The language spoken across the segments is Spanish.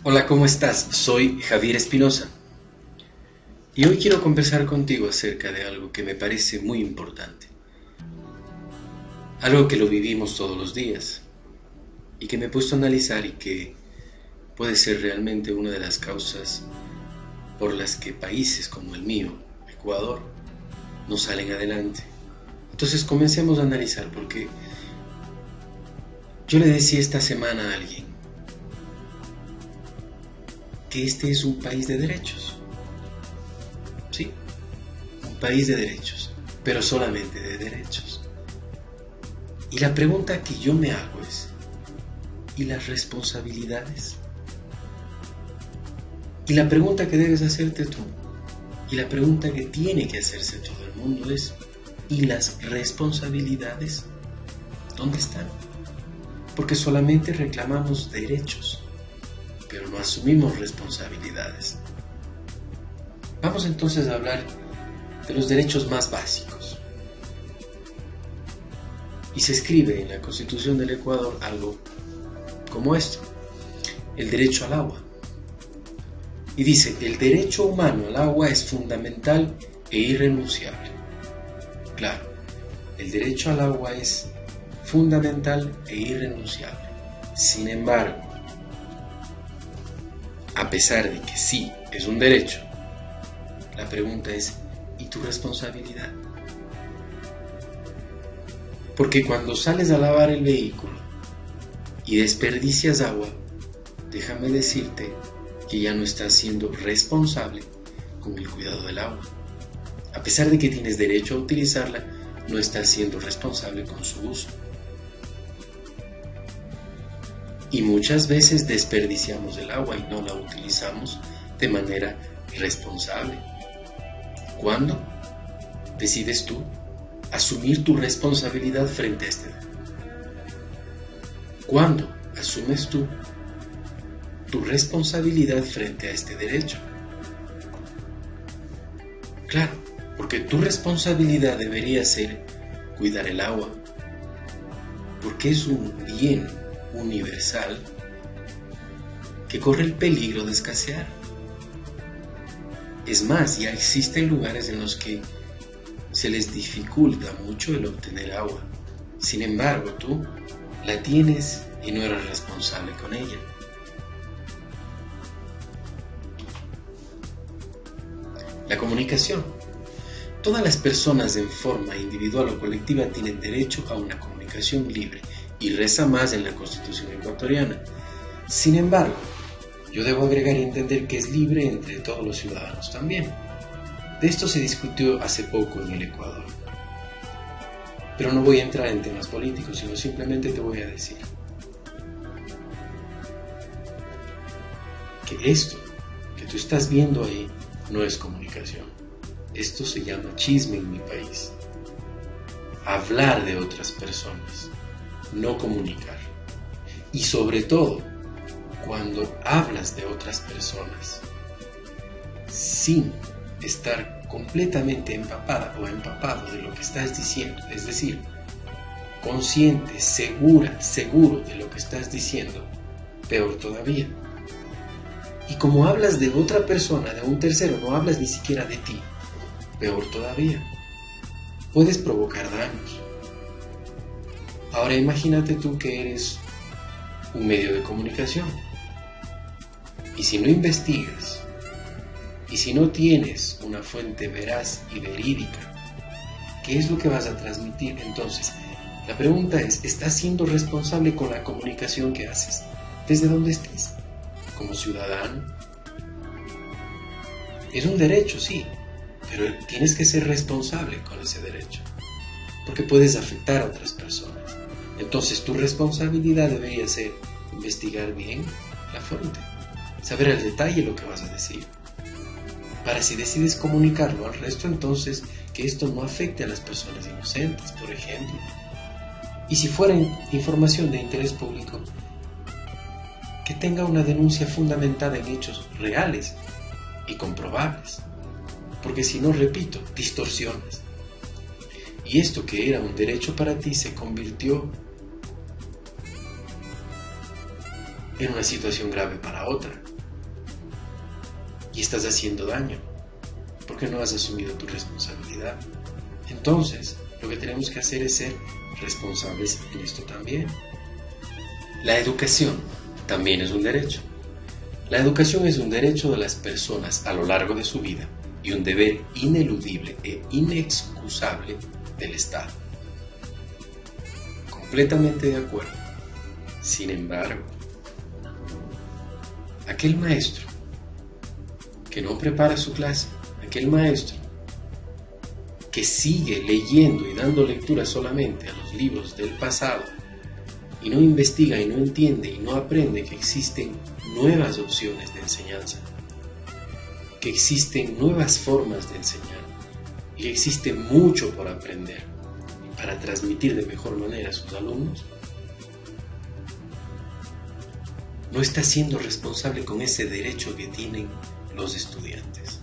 Hola, ¿cómo estás? Soy Javier Espinosa y hoy quiero conversar contigo acerca de algo que me parece muy importante, algo que lo vivimos todos los días y que me he puesto a analizar y que puede ser realmente una de las causas por las que países como el mío, Ecuador, no salen adelante. Entonces comencemos a analizar porque yo le decía esta semana a alguien que este es un país de derechos. Sí, un país de derechos, pero solamente de derechos. Y la pregunta que yo me hago es, ¿y las responsabilidades? Y la pregunta que debes hacerte tú, y la pregunta que tiene que hacerse todo el mundo es, ¿y las responsabilidades? ¿Dónde están? Porque solamente reclamamos derechos, pero no asumimos responsabilidades. Vamos entonces a hablar de los derechos más básicos. Y se escribe en la Constitución del Ecuador algo como esto: el derecho al agua. Y dice, el derecho humano al agua es fundamental e irrenunciable. Claro, el derecho al agua es fundamental e irrenunciable. Sin embargo, a pesar de que sí es un derecho, la pregunta es, ¿y tu responsabilidad? Porque cuando sales a lavar el vehículo y desperdicias agua, déjame decirte que ya no estás siendo responsable con el cuidado del agua. A pesar de que tienes derecho a utilizarla, no estás siendo responsable con su uso. Y muchas veces desperdiciamos el agua y no la utilizamos de manera responsable. ¿Cuándo decides tú asumir tu responsabilidad frente a este? ¿Cuándo asumes tú tu responsabilidad frente a este derecho? Claro, porque tu responsabilidad debería ser cuidar el agua, porque es un bien universal que corre el peligro de escasear. Es más, ya existen lugares en los que se les dificulta mucho el obtener agua. Sin embargo, tú la tienes y no eres responsable con ella. La comunicación. Todas las personas en forma individual o colectiva tienen derecho a una comunicación libre y reza más en la Constitución ecuatoriana. Sin embargo, yo debo agregar y entender que es libre entre todos los ciudadanos también. De esto se discutió hace poco en el Ecuador. Pero no voy a entrar en temas políticos, sino simplemente te voy a decir que esto que tú estás viendo ahí no es comunicación. Esto se llama chisme en mi país. Hablar de otras personas, no comunicar. Y sobre todo, cuando hablas de otras personas sin estar completamente empapada o empapado de lo que estás diciendo, es decir, consciente, seguro de lo que estás diciendo, peor todavía. Y como hablas de otra persona, de un tercero, no hablas ni siquiera de ti, peor todavía. Puedes provocar daños. Ahora imagínate tú que eres un medio de comunicación. Y si no investigas, y si no tienes una fuente veraz y verídica, ¿qué es lo que vas a transmitir? Entonces, la pregunta es, ¿estás siendo responsable con la comunicación que haces? ¿Desde donde estés? Como ciudadano. Es un derecho, sí, pero tienes que ser responsable con ese derecho, porque puedes afectar a otras personas. Entonces tu responsabilidad debería ser investigar bien la fuente, saber al detalle lo que vas a decir, para si decides comunicarlo al resto, entonces que esto no afecte a las personas inocentes, por ejemplo. Y si fuera información de interés público, que tenga una denuncia fundamentada en hechos reales y comprobables, porque si no, repito, distorsionas. Y esto que era un derecho para ti se convirtió en una situación grave para otra. Y estás haciendo daño, porque no has asumido tu responsabilidad. Entonces, lo que tenemos que hacer es ser responsables en esto también. La educación también es un derecho. La educación es un derecho de las personas a lo largo de su vida y un deber ineludible e inexcusable del Estado. Completamente de acuerdo. Sin embargo, aquel maestro que no prepara su clase, aquel maestro que sigue leyendo y dando lectura solamente a los libros del pasado y no investiga y no entiende y no aprende que existen nuevas opciones de enseñanza, que existen nuevas formas de enseñar y que existe mucho por aprender para transmitir de mejor manera a sus alumnos, no está siendo responsable con ese derecho que tienen los estudiantes.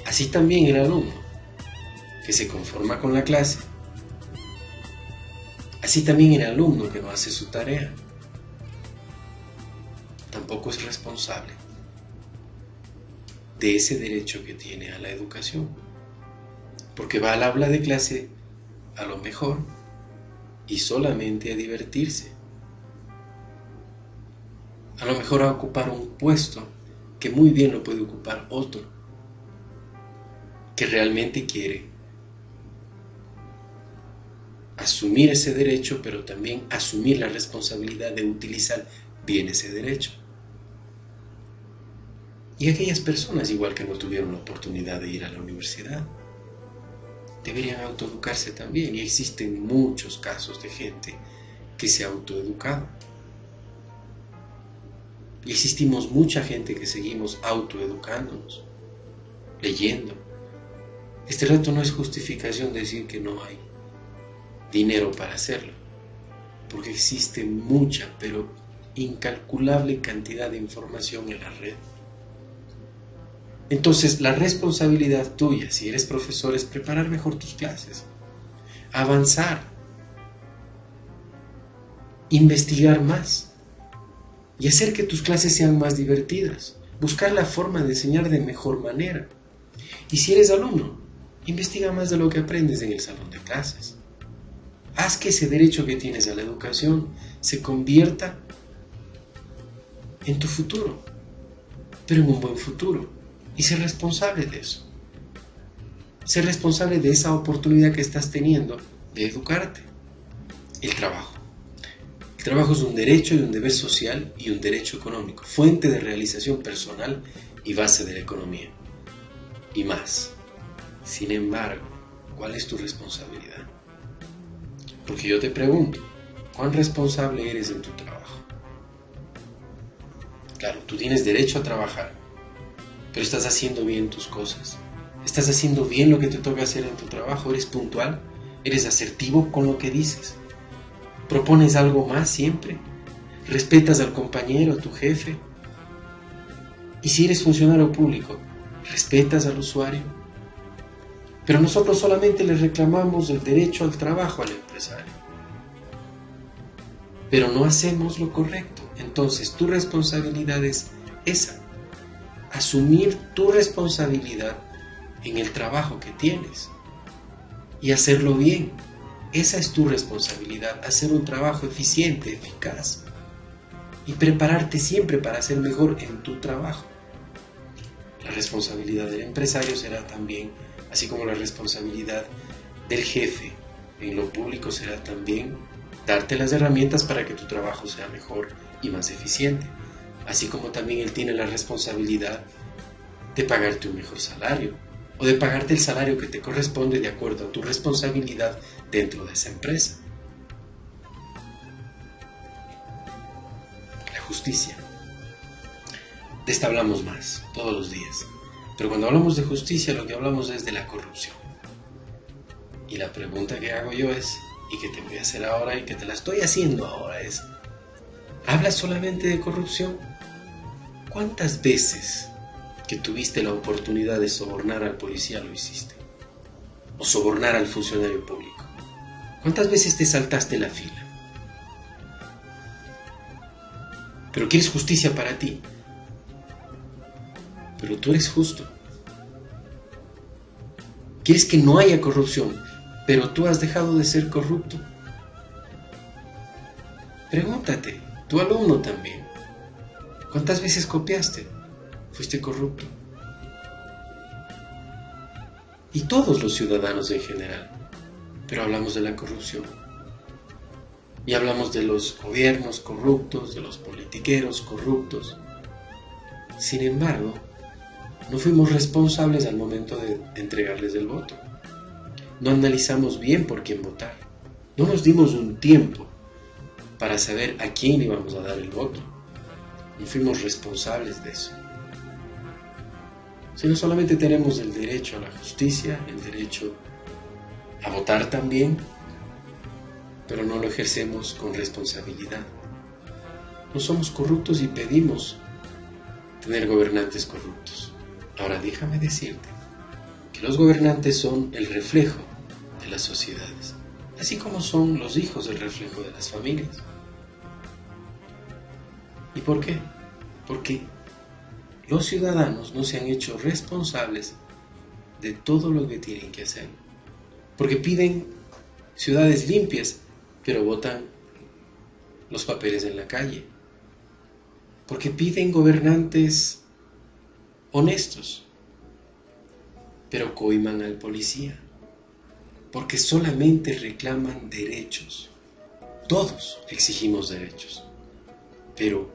Así también el alumno que se conforma con la clase, así también el alumno que no hace su tarea, tampoco es responsable de ese derecho que tiene a la educación, porque va al aula de clase a lo mejor y solamente a divertirse, a lo mejor a ocupar un puesto que muy bien lo puede ocupar otro, que realmente quiere asumir ese derecho, pero también asumir la responsabilidad de utilizar bien ese derecho. Y aquellas personas, igual que no tuvieron la oportunidad de ir a la universidad, deberían autoeducarse también, y existen muchos casos de gente que se ha autoeducado. Y existimos mucha gente que seguimos autoeducándonos, leyendo. Este reto no es justificación de decir que no hay dinero para hacerlo, porque existe mucha, pero incalculable cantidad de información en la red. Entonces, la responsabilidad tuya, si eres profesor, es preparar mejor tus clases, avanzar, investigar más y hacer que tus clases sean más divertidas, buscar la forma de enseñar de mejor manera. Y si eres alumno, investiga más de lo que aprendes en el salón de clases. Haz que ese derecho que tienes a la educación se convierta en tu futuro, pero en un buen futuro. Y ser responsable de eso. Ser responsable de esa oportunidad que estás teniendo de educarte. El trabajo. El trabajo es un derecho y un deber social y un derecho económico, fuente de realización personal y base de la economía. Y más. Sin embargo, ¿cuál es tu responsabilidad? Porque yo te pregunto, ¿cuán responsable eres en tu trabajo? Claro, tú tienes derecho a trabajar, pero estás haciendo bien tus cosas. Estás haciendo bien lo que te toca hacer en tu trabajo. Eres puntual, eres asertivo con lo que dices. Propones algo más siempre. Respetas al compañero, a tu jefe. Y si eres funcionario público, respetas al usuario. Pero nosotros solamente le reclamamos el derecho al trabajo al empresario. Pero no hacemos lo correcto. Entonces tu responsabilidad es esa. Asumir tu responsabilidad en el trabajo que tienes y hacerlo bien. Esa es tu responsabilidad, hacer un trabajo eficiente, eficaz y prepararte siempre para ser mejor en tu trabajo. La responsabilidad del empresario será también, así como la responsabilidad del jefe en lo público será también darte las herramientas para que tu trabajo sea mejor y más eficiente. Así como también él tiene la responsabilidad de pagarte un mejor salario o de pagarte el salario que te corresponde de acuerdo a tu responsabilidad dentro de esa empresa. La justicia. De esta hablamos más todos los días, pero cuando hablamos de justicia lo que hablamos es de la corrupción. Y la pregunta que hago yo es, y que te voy a hacer ahora y que te la estoy haciendo ahora es, ¿hablas solamente de corrupción? ¿Cuántas veces que tuviste la oportunidad de sobornar al policía lo hiciste? ¿O sobornar al funcionario público? ¿Cuántas veces te saltaste la fila? pero quieres justicia para ti. Pero tú eres justo. Quieres que no haya corrupción, pero tú has dejado de ser corrupto. Pregúntate, tu alumno también. ¿Cuántas veces copiaste? Fuiste corrupto. Y todos los ciudadanos en general. Pero hablamos de la corrupción. Y hablamos de los gobiernos corruptos, de los politiqueros corruptos. Sin embargo, no fuimos responsables al momento de entregarles el voto. No analizamos bien por quién votar. No nos dimos un tiempo para saber a quién íbamos a dar el voto. No fuimos responsables de eso. Sino solamente tenemos el derecho a la justicia, el derecho a votar también, pero no lo ejercemos con responsabilidad. No somos corruptos y pedimos tener gobernantes corruptos. Ahora déjame decirte que los gobernantes son el reflejo de las sociedades, así como son los hijos el reflejo de las familias. ¿Y por qué? Porque los ciudadanos no se han hecho responsables de todo lo que tienen que hacer. Porque piden ciudades limpias, pero botan los papeles en la calle. Porque piden gobernantes honestos, pero coiman al policía. Porque solamente reclaman derechos. Todos exigimos derechos. Pero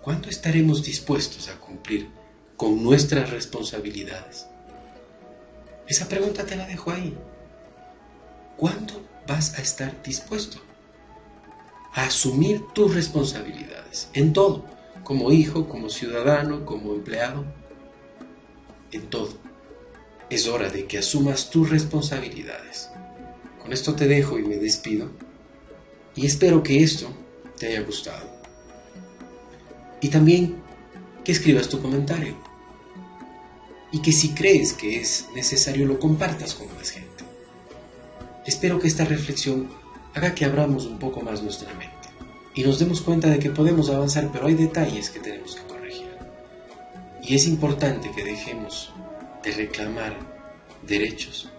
¿cuándo estaremos dispuestos a cumplir con nuestras responsabilidades? Esa pregunta te la dejo ahí. ¿Cuándo vas a estar dispuesto a asumir tus responsabilidades? En todo, como hijo, como ciudadano, como empleado, en todo. Es hora de que asumas tus responsabilidades. Con esto te dejo y me despido. Y espero que esto te haya gustado. Y también que escribas tu comentario. Y que si crees que es necesario lo compartas con más gente. Espero que esta reflexión haga que abramos un poco más nuestra mente y nos demos cuenta de que podemos avanzar, pero hay detalles que tenemos que corregir. Y es importante que dejemos de reclamar derechos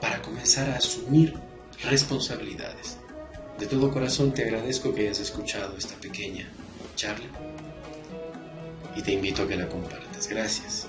para comenzar a asumir responsabilidades. De todo corazón te agradezco que hayas escuchado esta pequeña charla y te invito a que la compartas. Gracias.